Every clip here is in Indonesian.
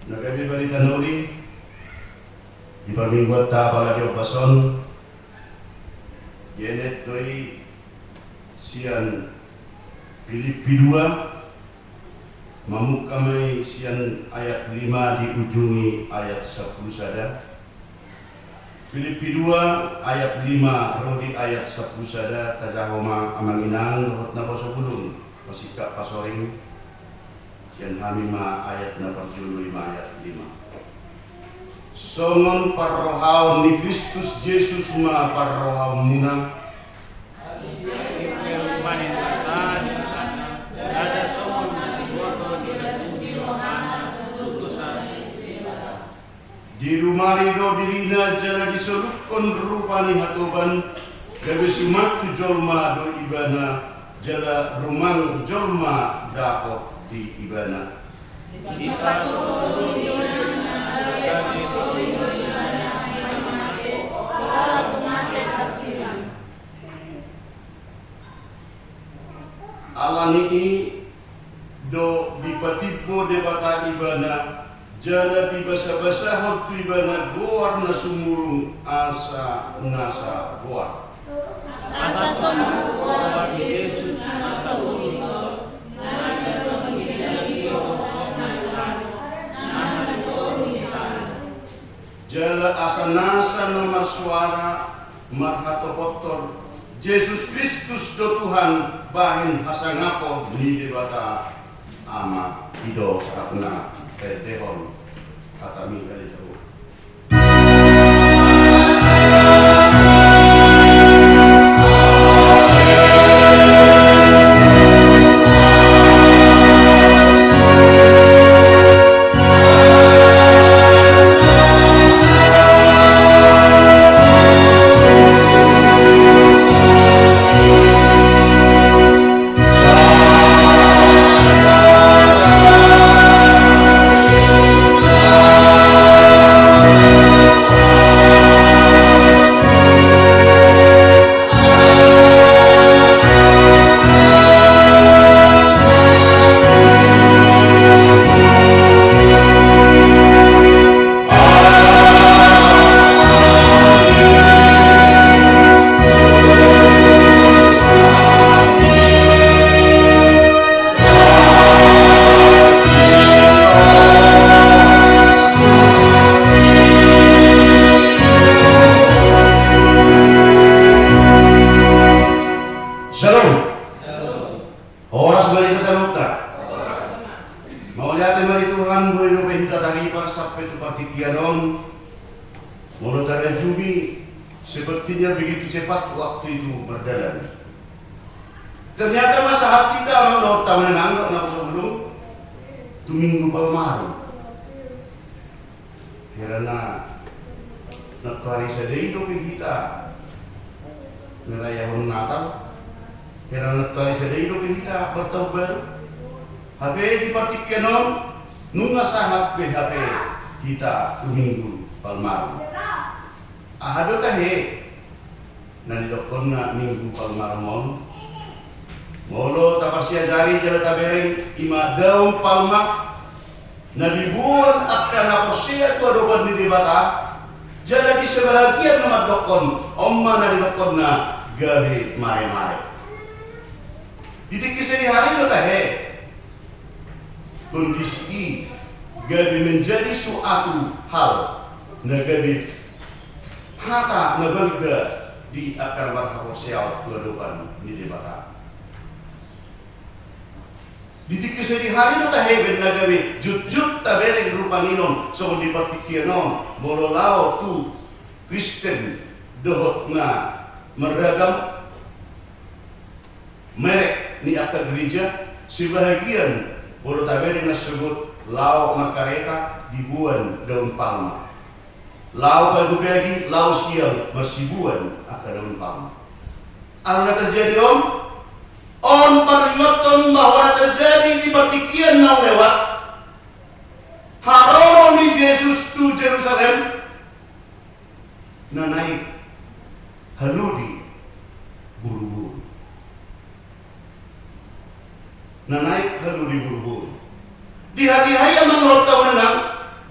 Nagabi balita nuli di pamingguat ta pala di opason Yenet doi sian Filipi 2 mamuk kamai sian ayat 5 diujungi ayat 10 sada. Filipi 2 ayat 5 rodi ayat 10 sada tajahoma amanginang rohot na pasubulun pasikap pasoring sian hamima ayat na parjulu 5 ayat 5. Songon parrohaon ni Kristus Yesus ma parrohaon muna di rumah do dirina jala disolukon rupani hatoban gawe sumat tu jolma do ibana jala rumang jolma dapot di ibana Allah niki do dipatipo debata ibana jala di basa-basa hotu ibana goar na sumurung asa nasa goar asa sumurung goar Yesus nasa ulito jala asa nasa nama suara marhato kotor Yesus Kristus do Tuhan bahin asa ngapo ni debata ama hido saatna dehon kata mi kali jauh. Sepertinya begitu cepat waktu itu berjalan. Ternyata masa hati kita orang dokter menanggap nak sebelum tu minggu palmaru. Karena nak hari sedih hidup kita merayakan Natal. Karena nak hari sedih hidup kita bertobat. HP dipertikan nunga sangat BHP kita tu minggu palmaru. Ahado tahe nani dokon na minggu palmarmon molo tapasya jari jala tabereng ima daun palma na dibuan akan aposia tu adoban di debata jala di sebahagian nama dokon omma na dokon na gawe mare-mare ditik kisah hari do tahe kondisi gawe menjadi suatu hal na gawe hata ngebalga di akar warga sosial kehidupan di debata. Ditik kesedi hari itu taheben nagawe jut-jut tabereng rupa ninon so dipertikianon mololao tu Kristen dohot nga meragam merek ni akar gereja sebahagian bolo tabereng nasebut lao makareta dibuan daun palma. Lau bagi lau siang bersibuan akan daun palma. Apa terjadi om? On peringatkan bahwa terjadi di batikian nau lewat. Haromo ni Yesus tu Jerusalem. Na naik haludi buru-buru. Na naik haludi buru-buru. Di hati-hati yang menurut tahu menang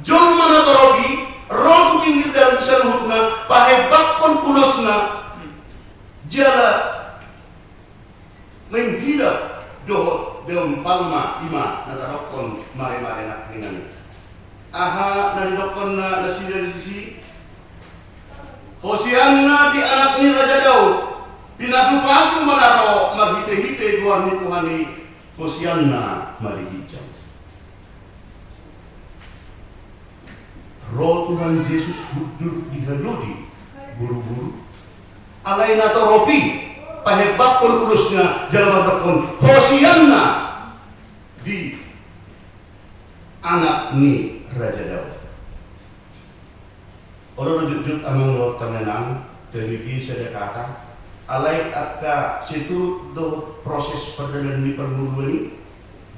Jol mana torobi, roh pinggir dalam seluhutna, pahebak pun pulusna, jala menghidap dohot daun palma ima natarokon mare-mare nak dengan. Aha naridokon na dari sisi. Hosianna di anak ni Raja Daud, pinasu-pasu manaro maghite-hite duar ni Tuhani, Hosianna marihijau. Roh Tuhan Yesus duduk di halodi buru-buru alai nato ropi pahebak pun urusnya jalan berkon Hosianna di anak ni Raja Daud. Orang rujut amang lo tenenang terhiki sedekata alai akka situ do proses perjalanan ni permulu ni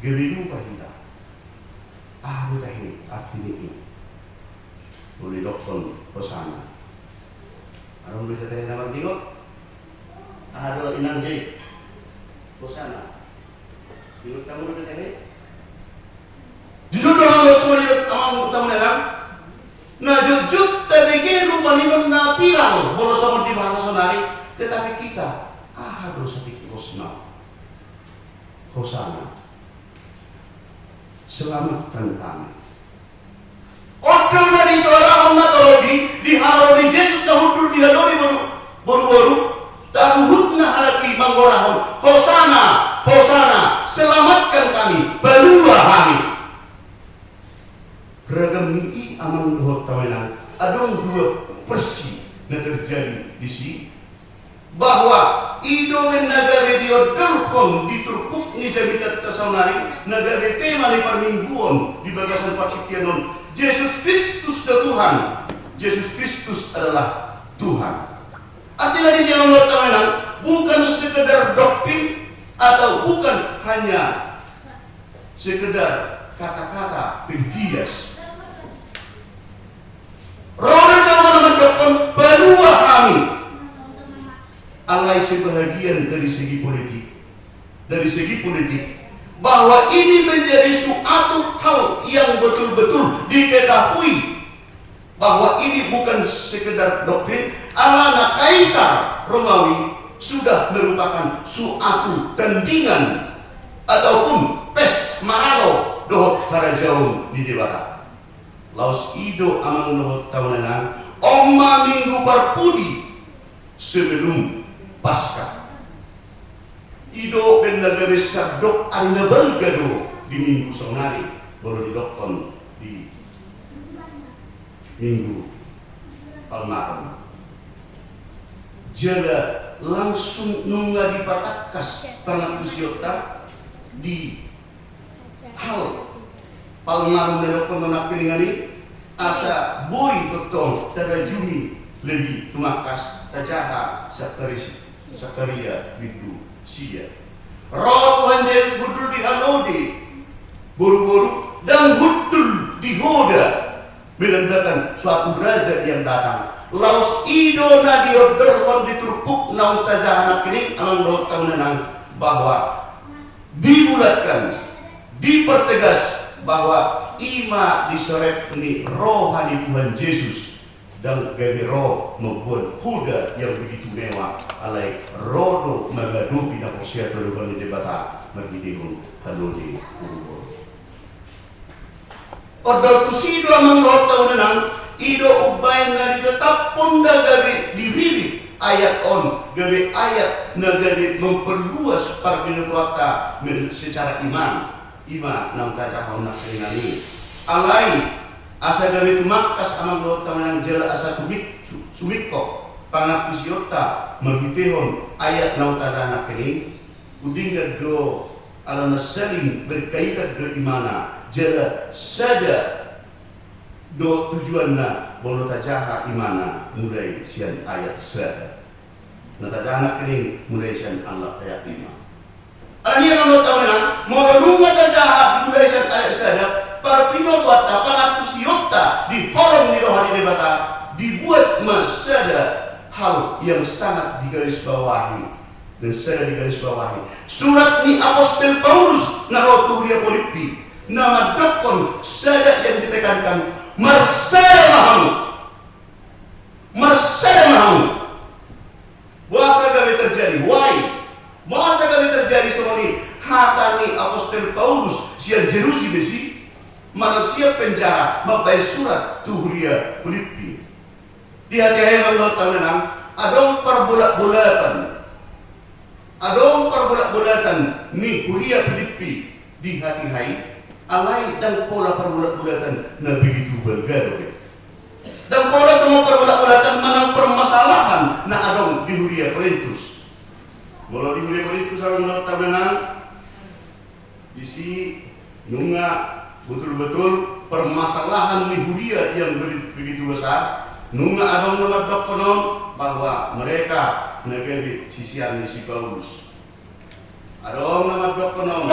gebidu pahita ahu tahi arti ni boleh dokon Hosana. Arang boleh kata nama tengok. Ada inang jai Hosana. Tengok kamu boleh kata. Jujur dalam semua hidup amang utama dalam. Nah jujur tebege rupa minum na pirang bolos sama di bahasa sonari. Tetapi kita harus sedikit Hosana. Selamatkan kami. Order dari seorang umat Tolodi diharoni Yesus na hudur dihaloni baru-baru taruhutna halaki manggorahon Hosana, Hosana, selamatkan kami, balua kami. Ragam ni amang dohot tawanan adong dua persi na terjadi di sini bahwa ido men nagare dio delkon diturpuk ni jabitat tasaunari nagare tema ni parmingguon di bagasan pakitianon Yesus Kristus adalah Tuhan. Yesus Kristus adalah Tuhan. Artinya di sini Allah Ta'ala bukan sekedar doktrin atau bukan hanya sekedar kata-kata penghias. Roh yang menentukan balua kami. Alai sebahagian dari segi politik. Bahwa ini menjadi suatu hal yang betul-betul diketahui bahwa ini bukan sekedar doktrin. Alana Kaisar Romawi sudah merupakan suatu tandingan ataupun pes mahalo dohot harajaun di dewata. Laos ido amang dohot tahunan Oma minggu parpudi sebelum Paskah. Ido pendaga besar dok arina balgado di minggu sonari baru didokon di minggu Palmaran. Jala langsung nungga dipatakas pangapusiota di hal Palmaran didokon menapilingani asa boy betul terajumi lebih tumakas tajaha Sakaria bidu sia. Roh Tuhan Yesus hudul di halodi buru-buru dan hudul di hoda menandakan suatu raja yang datang. Laus ido na diodorwan diturpuk naun tajahanak ini amang roh taunanang bahwa dibulatkan, dipertegas bahwa ima diseret ini rohani Tuhan Yesus dan gawe roh membuat kuda yang begitu mewah alai rodo mengadupi na posya tuluban ni debata magidihon haluli urubor. Order kusido amang roh taunanang ido ubay na ditetap ponda gawe diririk ayat on gawe ayat na gawe memperluas parbinutuata secara iman nang kacahon na keringani alai asa gawe tumakas amang roh taunanang jala asa sumikko pangapusiota magitehon ayat na utadana kini uding do alana saling berkaitan do imana jala saja do tujuanna bolo tajaha imana mulai sian ayat sada natadana kini mulai sian Allah ayat 5 ani ang tawana mo runga tajaha mulai sian ayat sada parpino tuata pangapusiota di kolom ni rohani debata dibuat masada hal yang sangat digarisbawahi dan saya digarisbawahi surat ni Apostel Paulus na roturia politik nama dokon sada yang ditekankan Mersada mahamu. Mersada mahamu. Bahasa kami terjadi. Why? Bahasa kami terjadi seperti hatani apostol Paulus siap jerusi besi. Manusia penjara membayar surat Tuhuria Filipi. Di hati-hati menurut menang adong perbulat-bulatan. Adong perbulat-bulatan ni Huria Filipi di hati-hati alai dan pola perbulat-bulatan na begitu bergaduh. Dan pola semua perbulat-bulatan menang permasalahan na adong di Huria Korintus. Mula di Huria Korintus menurut menang di si nunga betul-betul permasalahan Nihuria yang begitu besar. Nunga adong nama dokonon bahwa mereka negeri sisian misi Paulus. Adong nama dokonon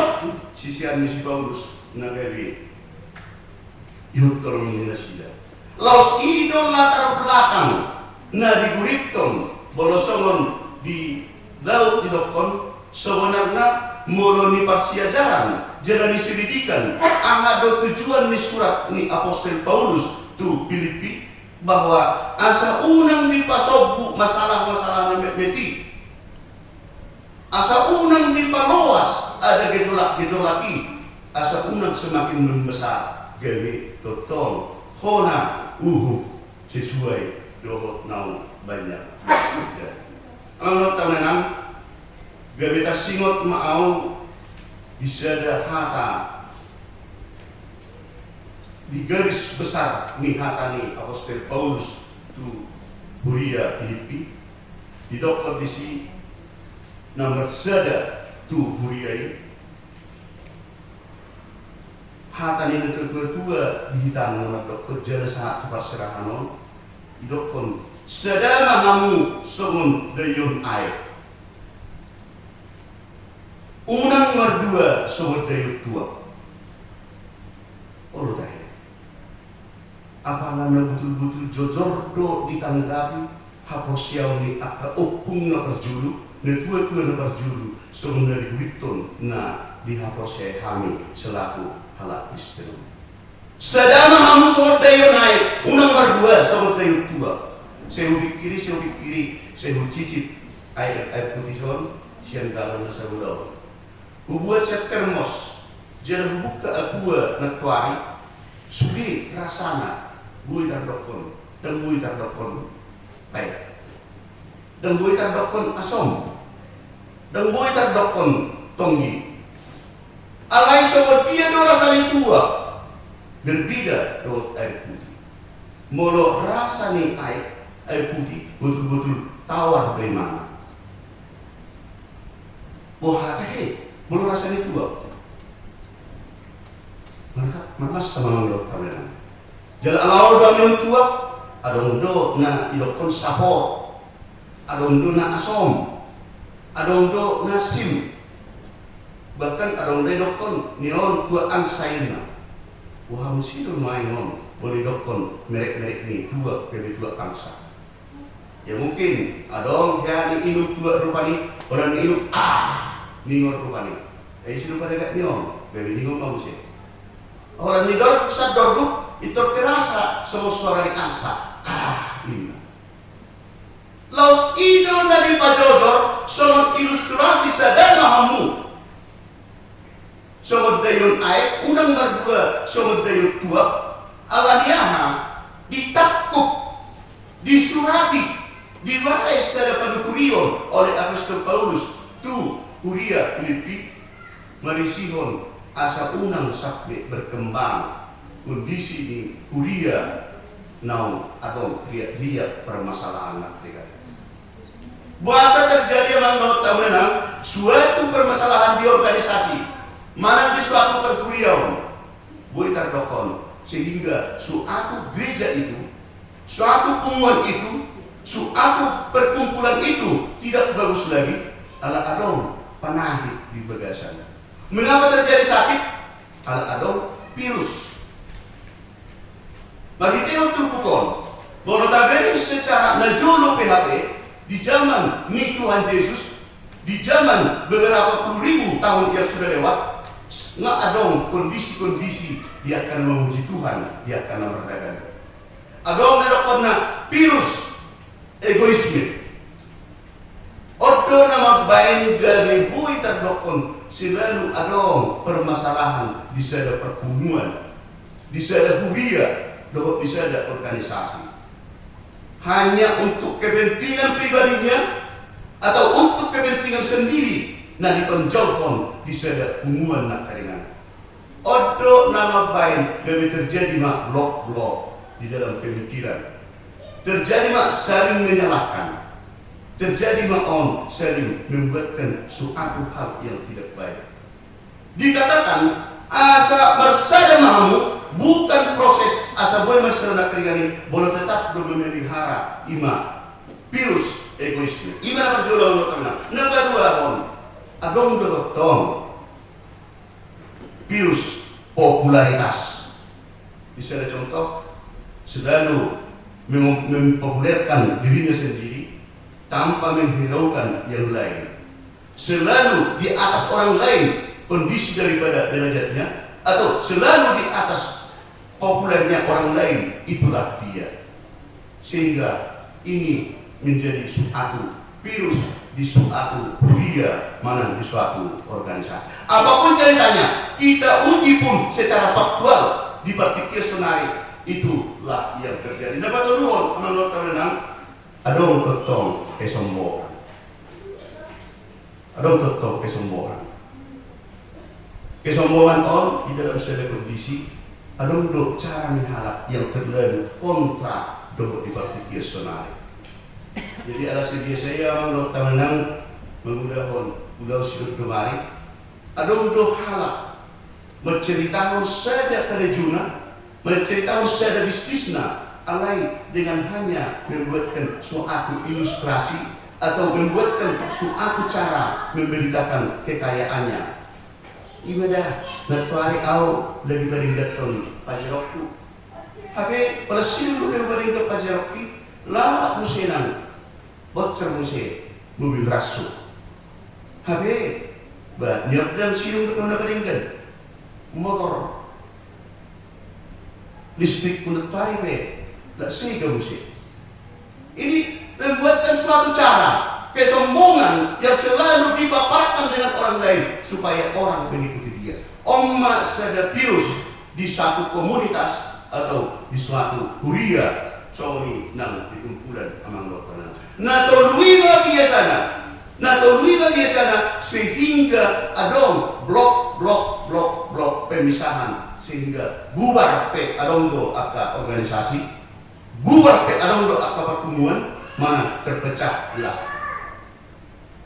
sisian misi Paulus negeri Yutor Minasida. Laos idol latar belakang na diguriton bolosongon di laut di dokon sebenarnya mulai persiajaran jalan diselidikan ada tujuan ni surat ni apostol Paulus tu Filipi bahwa asa unang dipasobu masalah-masalah na meti asa unang dipaloas ada gejolaki asa unang semakin membesar gawe totol hona sesuai dohot nau banyak ang tanan gawe tasingot maau bisa ada hata di garis besar ni hata ni apostol Paulus tu Huria Filipi di dokter di si nomor sada tu Huria hata ni tertua di hitam nomor dokter jala saat pasrahanon di dokter sada mahamu songon dayun air unang merdua sumber dayut tua. Oh dah. Apakah betul-betul jujur do ditanggapi haposiau ni aka opung na perjulu, ne tua-tua na perjulu sumber dari witon na dihaposiai kami selaku halak istri. Sedama kamu sumber dayut naik, unang merdua sumber dayut tua. Saya kiri, saya cicit air putih son, siang dalam nasa bulau. Buat saya termos, jangan buka gua natuari, sugi rasana, bui tardokon, dan bui tardokon, baik, dan bui tardokon asom, dan bui tardokon tonggi. Alai sobat dia do rasa tua, berbeda do air putih. Molo rasa ni air putih betul-betul tawar dari mana? Wah hati. Belum rasanya tua. Maka sama ngelok kalian. Jalan awal bangun tua, adong do na idokon sapor, adong do na asom, adong do na sim, bahkan adong do idokon nion tua ansaina. Wah mesti do main non, boleh idokon merek-merek ni tua dari tua bangsa. Ya mungkin adong jadi inuk tua rupani, orang inuk ningon rupani. Sino pada kat niong, bebe ningon manusia. Orang nidor saat dorduk itu terasa semua suara di angsa. Ini. Laos idol dari pajodor semua ilustrasi sadana hamu. Semua dayun air, undang berdua, semua dayun tua. Alaniaha ditakuk, disurati, diwarai secara penuturion oleh apostol Paulus tu Huria Filipi. Marisihon asa unang sampai berkembang kondisi di Huria nau atau lihat permasalahan mereka. Bahasa terjadi menurut tahunan suatu permasalahan di organisasi mana di suatu perkuliahan boleh terdokon sehingga suatu gereja itu, suatu pengumuman itu, suatu perkumpulan itu tidak bagus lagi ala adong panahit di bagasan. Mengapa terjadi sakit? Ada virus. Bagi Theo Turpukon, bahwa notabene secara najolo PHP di zaman ni Tuhan Yesus, di zaman beberapa puluh ribu tahun yang sudah lewat, nggak ada kondisi-kondisi dia akan memuji Tuhan, dia akan berdagang. Adong na virus egoisme. Odo nama bain gane bui terdokon selalu adong permasalahan di sada perhubungan, di sada huria, di sada organisasi. Hanya untuk kepentingan pribadinya atau untuk kepentingan sendiri, nah ditonjolkan di sada hubungan nak karingan. Odo nama bain gane terjadi mak blok-blok di dalam pemikiran, terjadi mak saling menyalahkan. Terjadi maon sering membuatkan suatu hal yang tidak baik. Dikatakan asa bersama mahamu bukan proses asa boleh masyarakat keringan boleh tetap memelihara ima virus egoisme. Ima berjuang untuk teman. Nomor dua on adong dokong virus popularitas. Bisa ada contoh selalu mempopulerkan dirinya sendiri tanpa menghiraukan yang lain, selalu di atas orang lain kondisi daripada derajatnya, atau selalu di atas populernya orang lain, itulah dia. Sehingga ini menjadi suatu virus di suatu budaya, mana di suatu organisasi. Apapun ceritanya, kita uji pun secara faktual di partikel sonari, itulah yang terjadi. Dapat turun menurut teman-teman. Adong totong kesombongan. Adong totong kesombongan. Kesombongan on di dalam segala kondisi. Adong do cara menghalak yang terlalu kontra do di partikel sonari. Jadi alasan dia saya menurut teman-teman mengudahkan udah sudah kemari. Adong do halak menceritakan saja kerajuna, menceritakan saja bisnisnya. Alai dengan hanya membuatkan suatu ilustrasi atau membuatkan suatu cara memberitakan kekayaannya. Ibadah natuari au lebih beringatkan pajarokku. Habe pelasin lebih beringat pajarokki lawak musenang bocor muse mobil rasu. Habe banyak dan siung berkena beringat motor listrik menatuari be. Tak sehingga musik. Ini membuatkan suatu cara kesombongan yang selalu dipaparkan dengan orang lain supaya orang mengikuti dia. Omma sada virus di satu komunitas atau di suatu huria cowok nang di kumpulan amang lokal. Nato luiba biasana sehingga adong blok pemisahan sehingga bubar pe adong do aka organisasi. Bubar ke adong do akka pertemuan mana terpecahlah.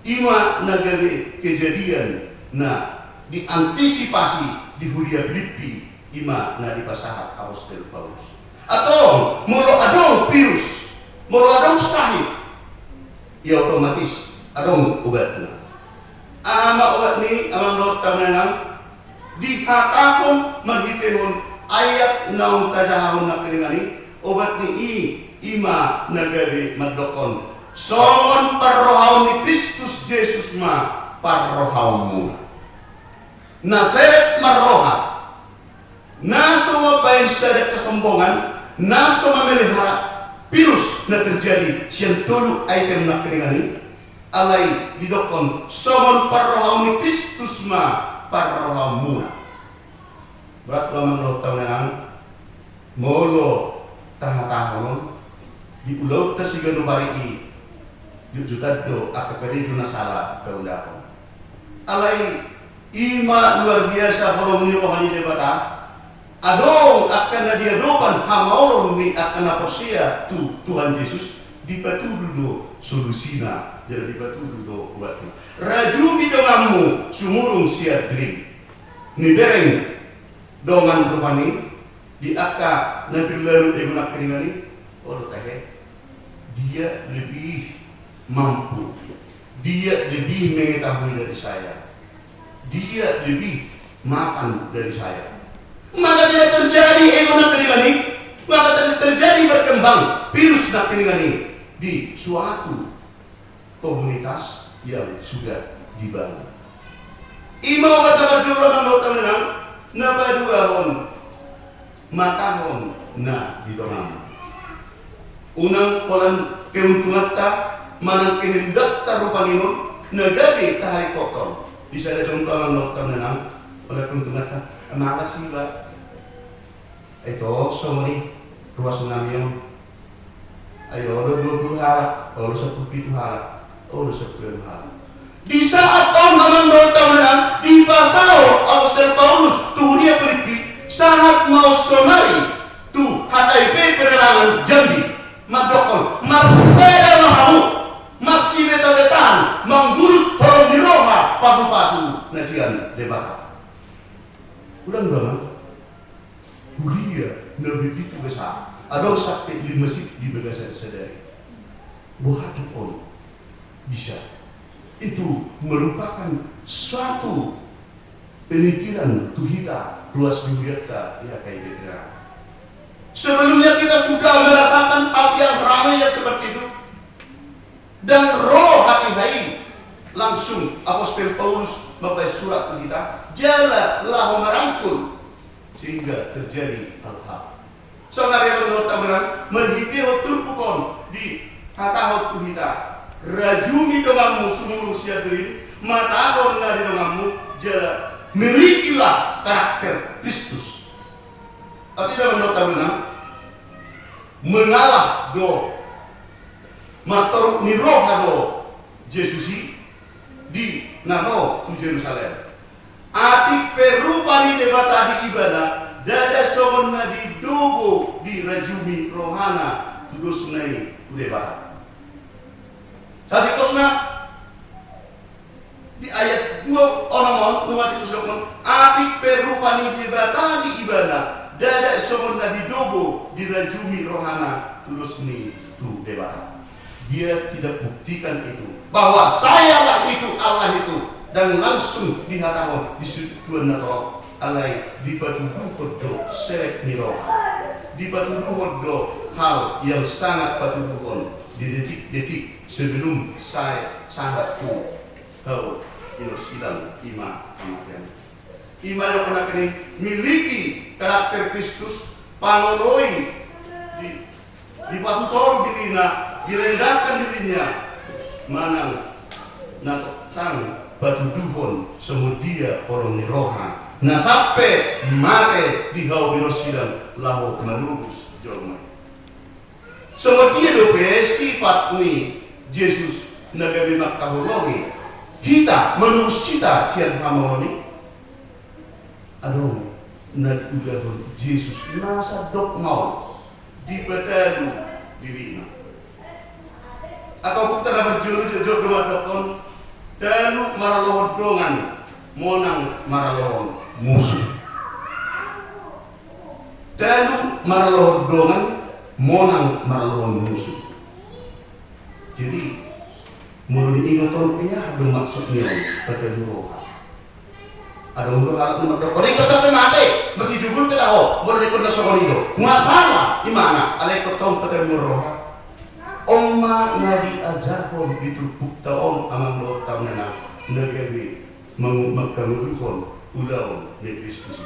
Ima nagari kejadian na diantisipasi di huria Filipi ima na di pasahat Apostol Paulus. Atau molo adong virus, molo adong sakit, ya otomatis adong obatnya. Ama obat ni amang do tamanang dihatakon menghitehon ayat naung tajahon na keningani. Obat ni ima nagari madokon songon parrohaw ni Kristus Yesus ma parrohaw mo naseret marroha naso mabayin sa kesombongan naso mamelihara virus na terjadi siyang tulo item na keningani alay didokon songon parrohaw ni Kristus ma parrohaw mo berat lamang lo taw na molo tahun di ulau tersigano bari juta do akapedi juna salah keundapan alai ima luar biasa kalau menyebabkan debata adong akan diadopan hamaulun ni akan aposia Tuhan Yesus dipatudu do solusina jadi dipatudu do buatnya raju bidongamu sumurung siadrin ni dereng dongan rupani di akka nanti lalu dia nak keringani, oh tahe, dia lebih mampu, dia lebih mengetahui dari saya, dia lebih makan dari saya. Maka tidak terjadi ego nak keringani, maka tidak terjadi berkembang virus nak keringani di suatu komunitas yang sudah dibangun. Imaw at nakajura ng lotang nang nabaduahon matahon na didongan. Unang kolan keuntungan ta manang kehendak ta rupaninun nagadi tahai kokon. Bisa ada contoh ang lotang nang oleh keuntungan ta. Makasih ba? Ito, somoni ruas namiyon. Ayo, udah 20 harap, udah 10 harap, udah 10 harap. Di saat tahun naman bertahunan di pasao Apostol Paulus turia Filipi sangat mau sonari tu HTP penerangan Jambi madokon marseda mahamu masih beta-betaan menggurut orang di roha pasu-pasu nasian debata. Ulang banget kuliah na begitu besar ada sakti di masjid di Bagasan sadari bahwa on bisa itu merupakan suatu pemikiran kita luas dunia ya kayak gitu. Sebelumnya kita sudah merasakan hal yang ramai yang seperti itu dan roh hati langsung Apostol Paulus membaca surat ke kita jalanlah merangkul sehingga terjadi hal-hal. Saudara yang menurut merhiteo turpukon di hatahot kita rajumi denganmu sumurung siadrin matahon na denganmu jala milikilah karakter Kristus. Artinya menurut mengalah do matoruk niroha do Yesusi di nano tu Yerusalem. Atik perupani debata di ibadah dada somon na di dogo di rajumi rohana tudus nai debata. Tadi kosna di ayat 2 orang numat itu sokon atik perupani debata di ibadah dada somon na di dogo di rajumi rohana tudus nai tu debata. Dia tidak buktikan itu bahwa sayalah itu Allah itu dan langsung dihatakan di Tuhan Natal alai di batu do selek niro di batu do hal yang sangat batu di detik-detik sebelum saya sangat tahu sidang iman kematian. Iman yang pernah kini miliki karakter Kristus pangoloi di batu tol dirinya direndahkan dirinya manang natang batu duhon semudia orang niroha na sampai mate di hau binosidang lahu manubus jolma semudia dope sifat ni Yesus nagabi makahuloni kita menusita sian hamoni aduh na udahon Yesus nasa dok mau di bataru dirinya atau kita berjuru-juru gemadokon dalu maralohon dongan monang maralohon musuh dalu maralohon dongan monang maralohon musuh. Jadi mulai ingaton ya ada maksudnya pada roha ada untuk alat memadokon ini sampai mati mesti jubul kita boleh dikona soal itu masalah imana alai ketong pada roha Oma nadi ajarhon itu buktaon amang do tamnana nagawi mengumakkan udaon di diskusi.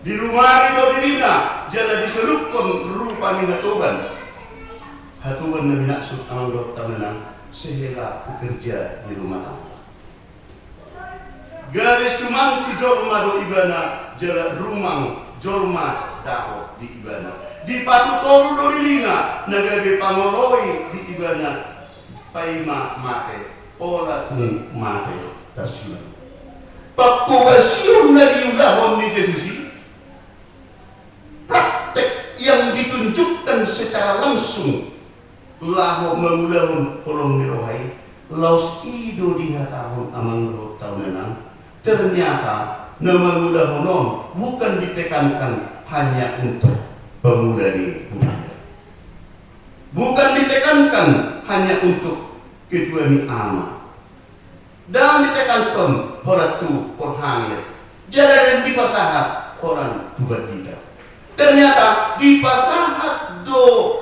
Di rumah itu dirina jala diselupkan rupa minatoban. Hatuban na minaksud amang do tamnana sehela bekerja di rumah tangga. Garis sumang tu jolma do ibana jala rumang jolma daho di ibana. Di patu toru dorilina nagabe pangoloi di ibana paima mate ola kung mate tasila pakubasiun na diulahon ni Yesus praktek yang ditunjukkan secara langsung laho mengulahon polong nirohai laus ido dihatahon amang roh tahunan ternyata namangulahonon bukan ditekankan hanya untuk pemulani budaya. Bukan ditekankan hanya untuk ketuani ama. Dan ditekankan horatu porhangir. Jalan di pasahat orang tubadida. Ternyata di pasahat do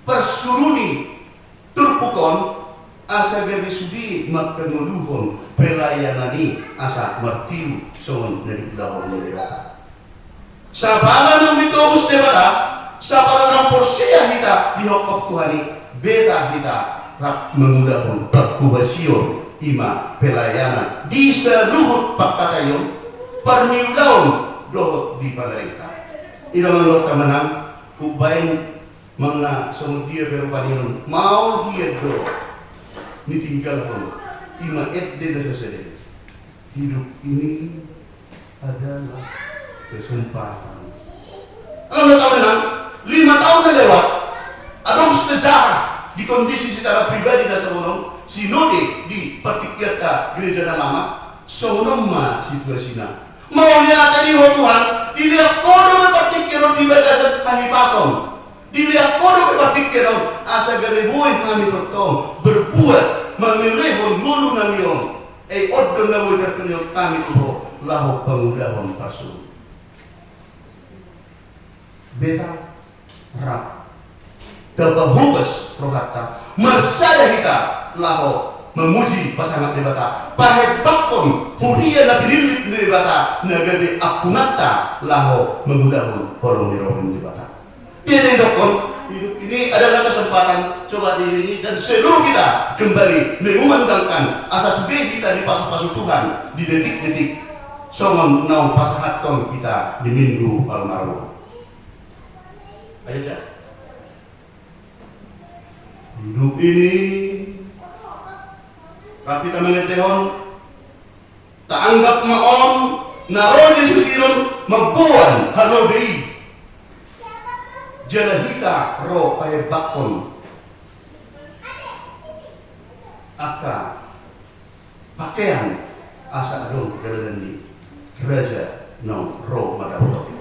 persuruni turpukon asa gabi sudi magkanguluhon pelayanani asa martiru songon dari dahon nilata. Sa pangan ng mitobus debata, sa parang porsiya kita dihokop Tuhani, beta kita rak mengudahon pagkubasyon ima pelayanan di seluruh pagkatayon perniulaon dohot di palarita. Ilang lo temanang ubain mga semudia pero panion mau dia do ditinggal pun ima de dasar hidup ini adalah kesempatan. Alam lo temanang 5 tahun na lewat adong sejarah di kondisi secara pribadi na sa sinode di partikyata gereja na lama sonong ma situasina mau lihat tadi Tuhan dilihat kono be partikyaro di bagasan panipason dilihat kono be partikyaro asa garebuin kami totong berbuat memilihon ngulu namion odon na boy terpilih kami tuho laho pangudahon pasun beta rap tabahubas rohata marsada kita laho memuji pasangan debata pahe bakon huria na pinilit debata nagabi akunata laho mengudahun horong dirohon debata. Ini dokon hidup ini adalah kesempatan coba diri dan seluruh kita kembali mengumandangkan asas sudi kita di pasu-pasu Tuhan di detik-detik songon naung pasahaton kita di minggu almarhum. Ayo ya. Hidup ini tapi kita mengertihon tak anggap maon naron Yesus iron magbuan halo dei jalahita ro pahe bakon aka pakaian asa adong galadan di raja no ro madawot.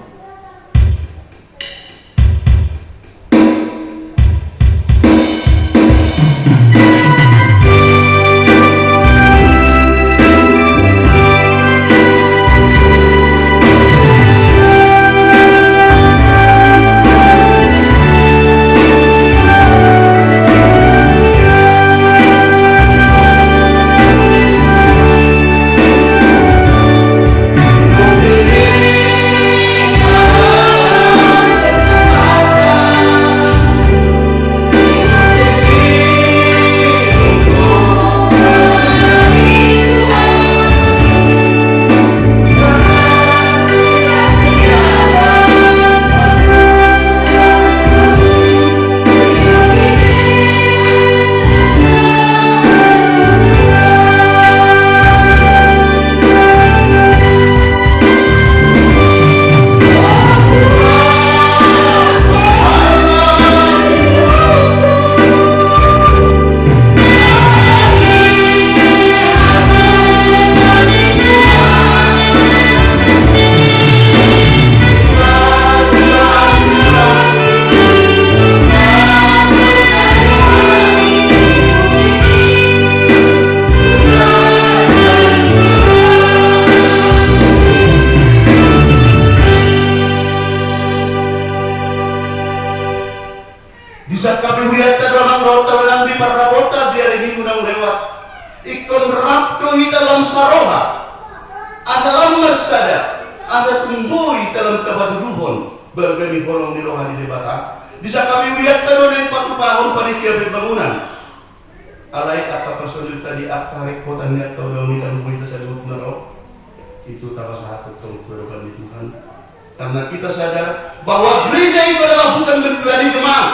Karena kita sadar bahwa gereja itu adalah bukan pribadi jemaat.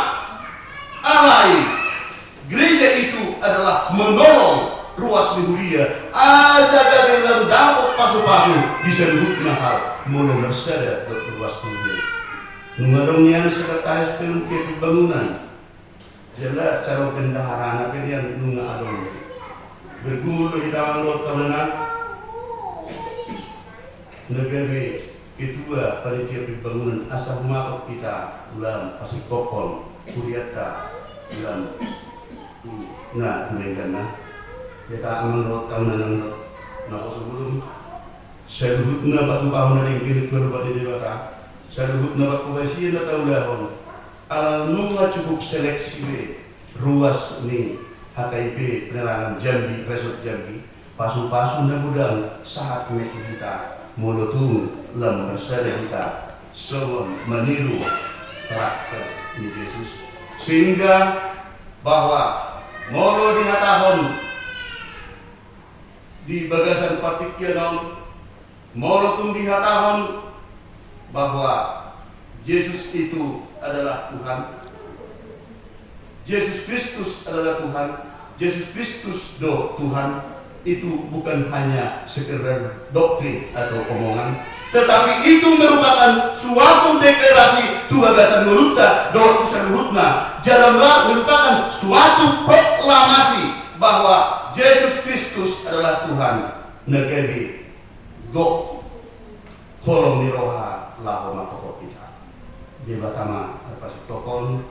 Gereja itu adalah menolong ruas behuria. Asa dalam dapat pasu-pasu disebut mahal mulai bersada ruas behuria. Nungarongnya sekretaris pelungkir bangunan. Jala cara bendahara anak yang nungarong. Bergumul di tangan Lord Tawanan. Negara kedua panitia pembangunan asa humakot kita ulam pasikopon kuriata ulam na dulengan na kita aman lot tahunan ng lot na sebelum sa luhut na batu pahon na rin pinitwero ba di bata sa luhut na batu basiya na taulahon alam nung cukup seleksi ruas ni HKIP penerangan Jambi, Resort Jambi, pasu-pasu na gudang saat meki kita mulutung lem bersada kita semua meniru karakter ini Yesus, sehingga bahwa molo dinatahon di bagasan Patikyanon molo tung dihatahon bahwa Yesus itu adalah Tuhan. Yesus Kristus adalah Tuhan. Yesus Kristus Tuhan itu bukan hanya sekedar doktrin atau omongan, tetapi itu merupakan suatu deklarasi tuagasan mulutna doa seluruhna jalan merupakan suatu proklamasi bahwa Yesus Kristus adalah Tuhan. Negeri gok holong niroha lahoma pokok kita debatama pasik tokon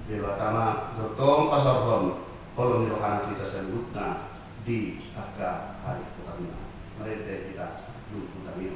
debatama dotong pasarhon holong niroha kita seluruhna di agak hari pertama mereka kita dulu kami